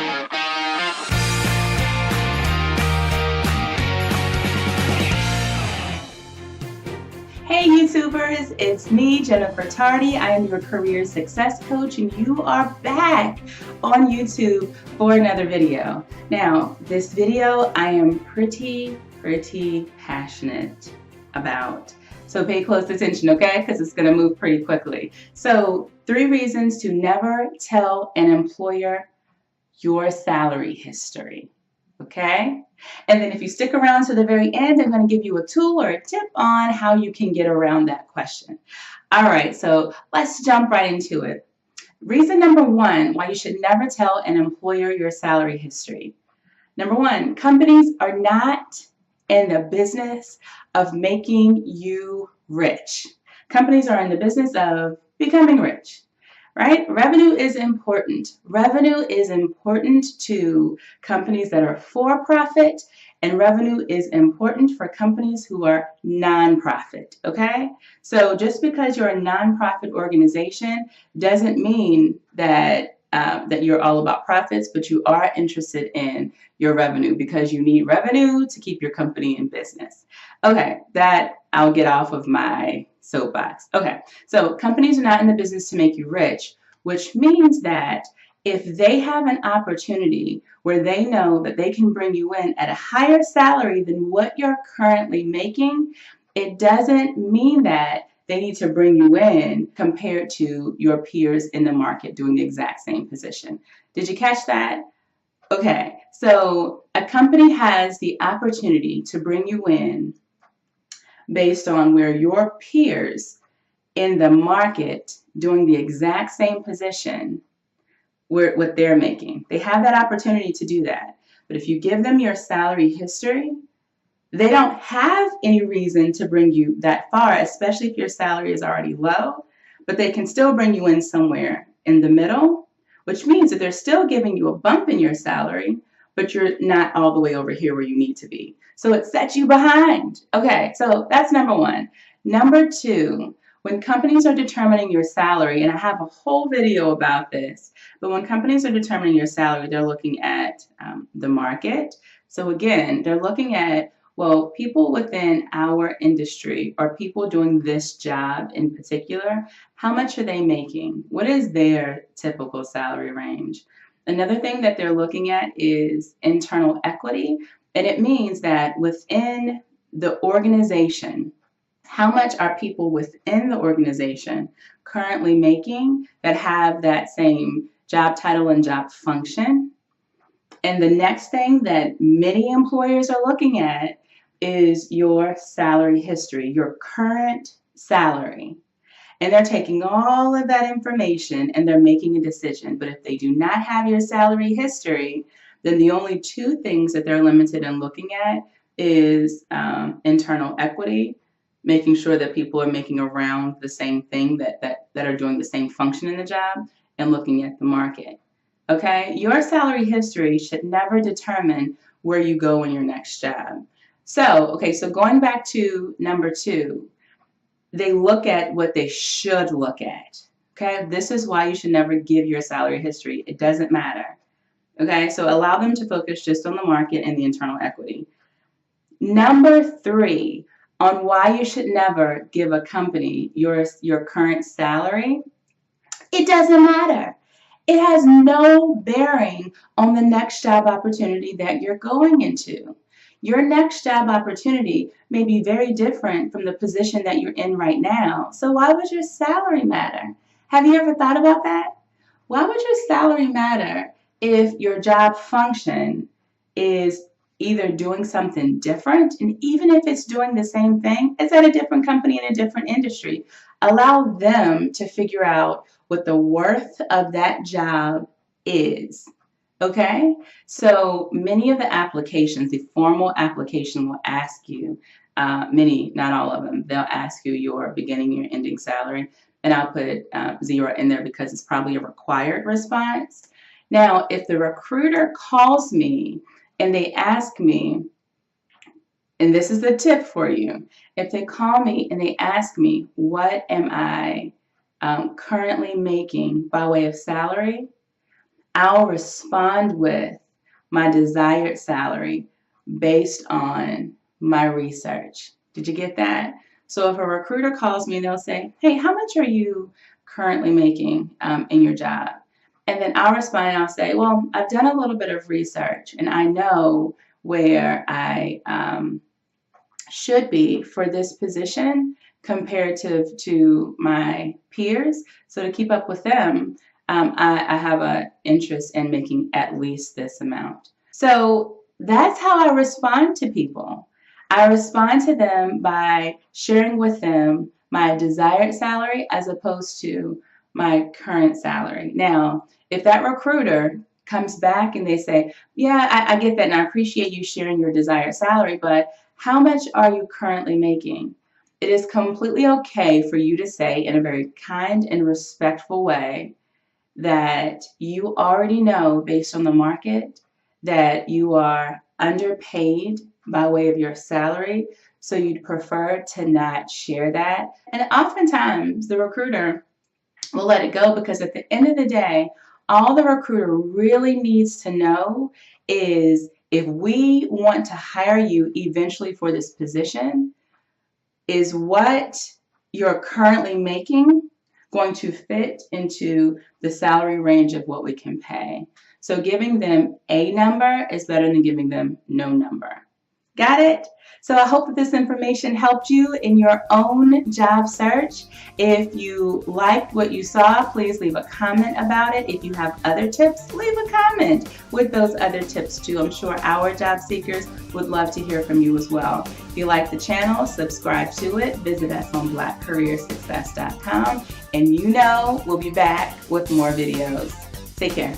Hey YouTubers, it's me, Jennifer Tardy. I am your career success coach and you are back on YouTube for another video. Now, this video I am pretty passionate about. So pay close attention, okay? Because it's going to move pretty quickly. So 3 reasons to never tell an employer your salary history. Okay? And then if you stick around to the very end, I'm going to give you a tool or a tip on how you can get around that question. All right, so let's jump right into it. Reason number 1 why you should never tell an employer your salary history. Number 1, companies are not in the business of making you rich. Companies are in the business of becoming rich. Right? Revenue is important. Revenue is important to companies that are for-profit, and revenue is important for companies who are non-profit, okay? So just because you're a non-profit organization doesn't mean that that you're all about profits, but you are interested in your revenue because you need revenue to keep your company in business. Okay, that I'll get off of my soapbox. Okay, so companies are not in the business to make you rich, which means that if they have an opportunity where they know that they can bring you in at a higher salary than what you're currently making, it doesn't mean that they need to bring you in compared to your peers in the market doing the exact same position. Did you catch that? Okay, so a company has the opportunity to bring you in based on where your peers in the market doing the exact same position, what they're making. They have that opportunity to do that. But if you give them your salary history, they don't have any reason to bring you that far, especially if your salary is already low, but they can still bring you in somewhere in the middle, which means that they're still giving you a bump in your salary, but you're not all the way over here where you need to be. So it sets you behind. Okay, so that's number 1. Number 2, when companies are determining your salary, and I have a whole video about this, but when companies are determining your salary, they're looking at the market. So again, they're looking at, well, people within our industry or people doing this job in particular, how much are they making? What is their typical salary range? Another thing that they're looking at is internal equity, and it means that within the organization, how much are people within the organization currently making that have that same job title and job function? And the next thing that many employers are looking at is your salary history, your current salary. And they're taking all of that information and they're making a decision. But if they do not have your salary history, then the only 2 things that they're limited in looking at is internal equity, making sure that people are making around the same thing, that are doing the same function in the job, and looking at the market. Okay, your salary history should never determine where you go in your next job. So, okay, so going back to number 2, they look at what they should look at. Okay, this is why you should never give your salary history. It doesn't matter. Okay, so allow them to focus just on the market and the internal equity. Number 3, on why you should never give a company your current salary, it doesn't matter. It has no bearing on the next job opportunity that you're going into. Your next job opportunity may be very different from the position that you're in right now. So why would your salary matter? Have you ever thought about that? Why would your salary matter if your job function is either doing something different, and even if it's doing the same thing, it's at a different company in a different industry? Allow them to figure out what the worth of that job is. Okay, so many of the applications, the formal application will ask you, many, not all of them, they'll ask you your beginning and your ending salary, and I'll put 0 in there because it's probably a required response. Now, if the recruiter calls me and they ask me, and this is the tip for you, if they call me and they ask me, what am I currently making by way of salary? I'll respond with my desired salary based on my research. Did you get that? So if a recruiter calls me and they'll say, hey, how much are you currently making in your job? And then I'll respond and I'll say, well, I've done a little bit of research and I know where I should be for this position comparative to my peers. So to keep up with them, I have an interest in making at least this amount. So that's how I respond to people. I respond to them by sharing with them my desired salary as opposed to my current salary. Now, if that recruiter comes back and they say, yeah, I get that and I appreciate you sharing your desired salary, but how much are you currently making? It is completely okay for you to say in a very kind and respectful way that you already know based on the market that you are underpaid by way of your salary, so you'd prefer to not share that. And oftentimes the recruiter will let it go because at the end of the day, all the recruiter really needs to know is if we want to hire you eventually for this position, is what you're currently making going to fit into the salary range of what we can pay. So giving them a number is better than giving them no number. Got it? So I hope that this information helped you in your own job search. If you liked what you saw, please leave a comment about it. If you have other tips, leave a comment with those other tips too. I'm sure our job seekers would love to hear from you as well. If you like the channel, subscribe to it. Visit us on blackcareersuccess.com. And you know we'll be back with more videos. Take care.